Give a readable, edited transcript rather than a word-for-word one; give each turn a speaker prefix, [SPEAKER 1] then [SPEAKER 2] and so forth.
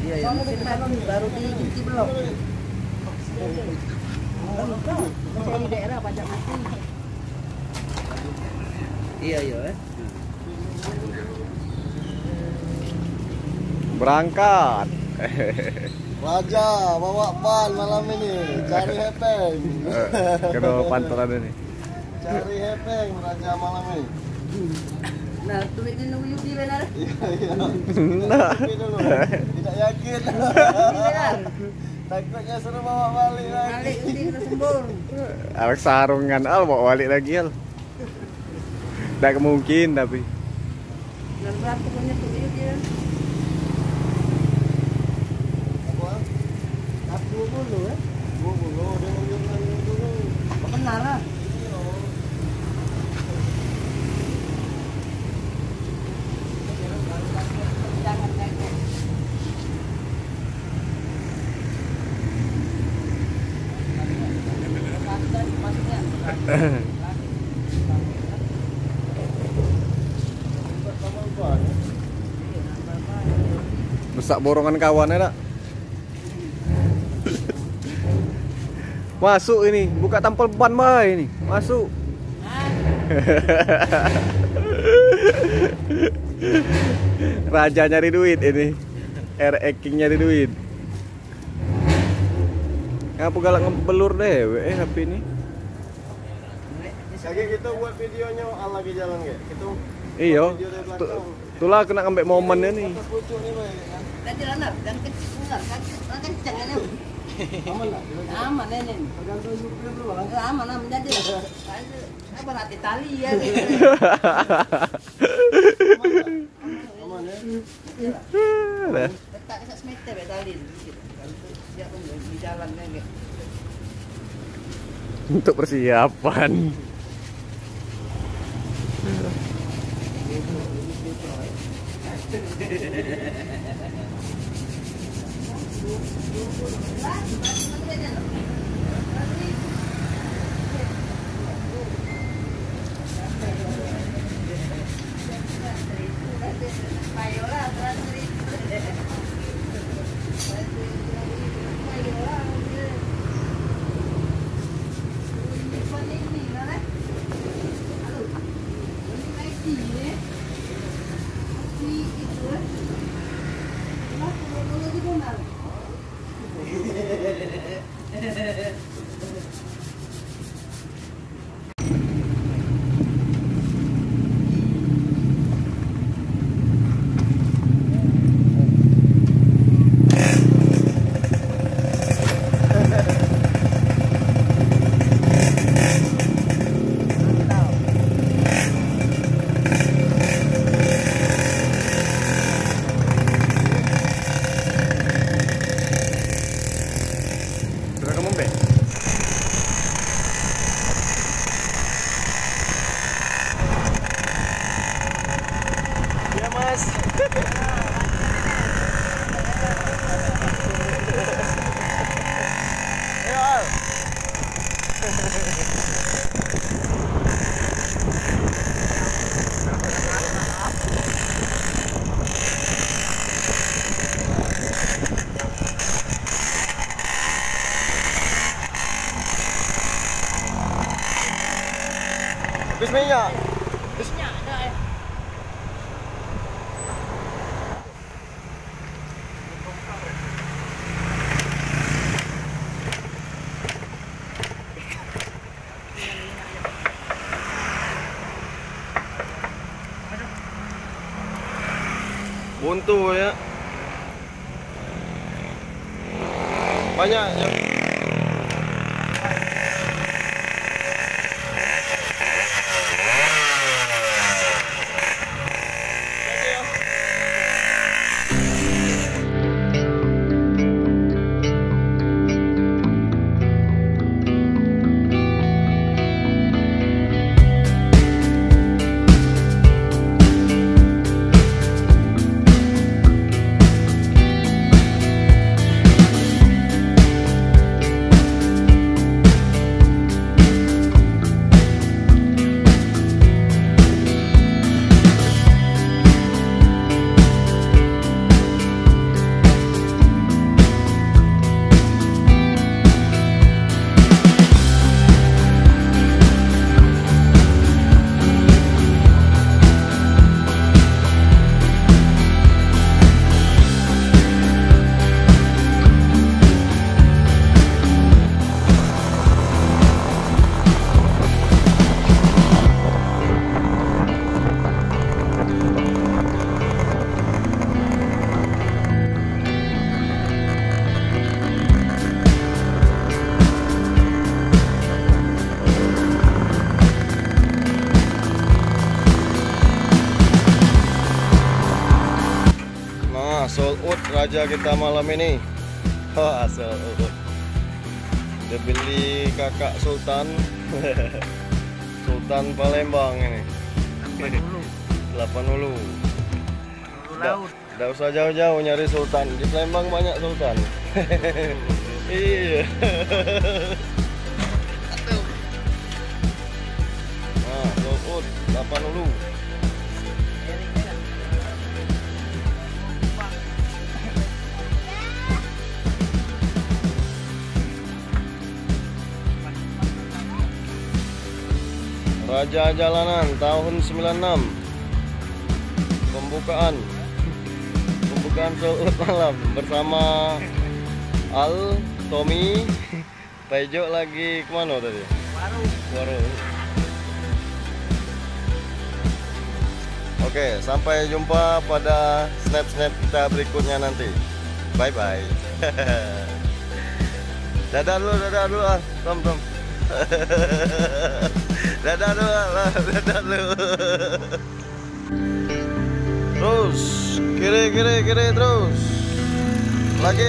[SPEAKER 1] Iya, ya. Mesin baru dicuci belum? Masih di daerah pajak mati. Iya, iya.
[SPEAKER 2] Berangkat.
[SPEAKER 3] Raja bawa pan malam ini, cari hepeng.
[SPEAKER 2] Kena pantulan ini.
[SPEAKER 3] Cari hepeng Raja malam ini.
[SPEAKER 1] Nah, tulis di nunggu di benar.
[SPEAKER 3] Iya.
[SPEAKER 2] Nah.
[SPEAKER 3] Dulu. Tidak yakin. Takutnya suruh bawa balik lagi.
[SPEAKER 1] Balik ini kita sembur.
[SPEAKER 2] Anak sarungan al bawa balik lagi al. Tidak mungkin tapi.
[SPEAKER 1] Dan berapa punya tuh dia?
[SPEAKER 3] Apa?
[SPEAKER 1] 20 ya.
[SPEAKER 3] 20 dia menunjukkan dulu.
[SPEAKER 1] Benar lah. Jangan tengok.
[SPEAKER 2] Besak borongan kawannya nak. Masuk ini, buka tampal ban bay ini. Masuk. Raja nyari duit ini. King nyari duit. Ngapa galak ngebelur deh HP ini.
[SPEAKER 3] Kayak gitu buat videonya lagi jalan kayak. Gitu.
[SPEAKER 2] Iyo. Itulah kena ngambil momennya nih.
[SPEAKER 3] Atas pucuk nih, Bay.
[SPEAKER 1] Dan jalan lah, dan kencang ini.
[SPEAKER 3] Aman lah.
[SPEAKER 1] Aman ini.
[SPEAKER 3] Tergantung supir dulu lah.
[SPEAKER 1] Aman lah menjadi. Apa nanti tali ya?
[SPEAKER 3] Aman ya.
[SPEAKER 1] Letak ke meter be tali. Siap di jalan lagi.
[SPEAKER 2] Untuk persiapan.
[SPEAKER 3] Habis minyak.
[SPEAKER 1] Minyak ada ya.
[SPEAKER 3] Buntu ya. Banyak ya. raja kita malam ini. Oh, asal udah beli kakak Sultan. Sultan Palembang ini. 8 Hulu. Nggak usah jauh-jauh nyari Sultan. Di Palembang banyak Sultan. Iya. Nah, Sultan 8 Hulu. Raja Jalanan tahun 96. Pembukaan Suut malam bersama Al, Tommy, Tejo lagi kemana tadi? Warung. Oke, sampai jumpa pada snap-snap kita berikutnya nanti. Bye bye. Dadah dulu ah, Tom. Dadah dulu. Terus kiri terus. Lagi.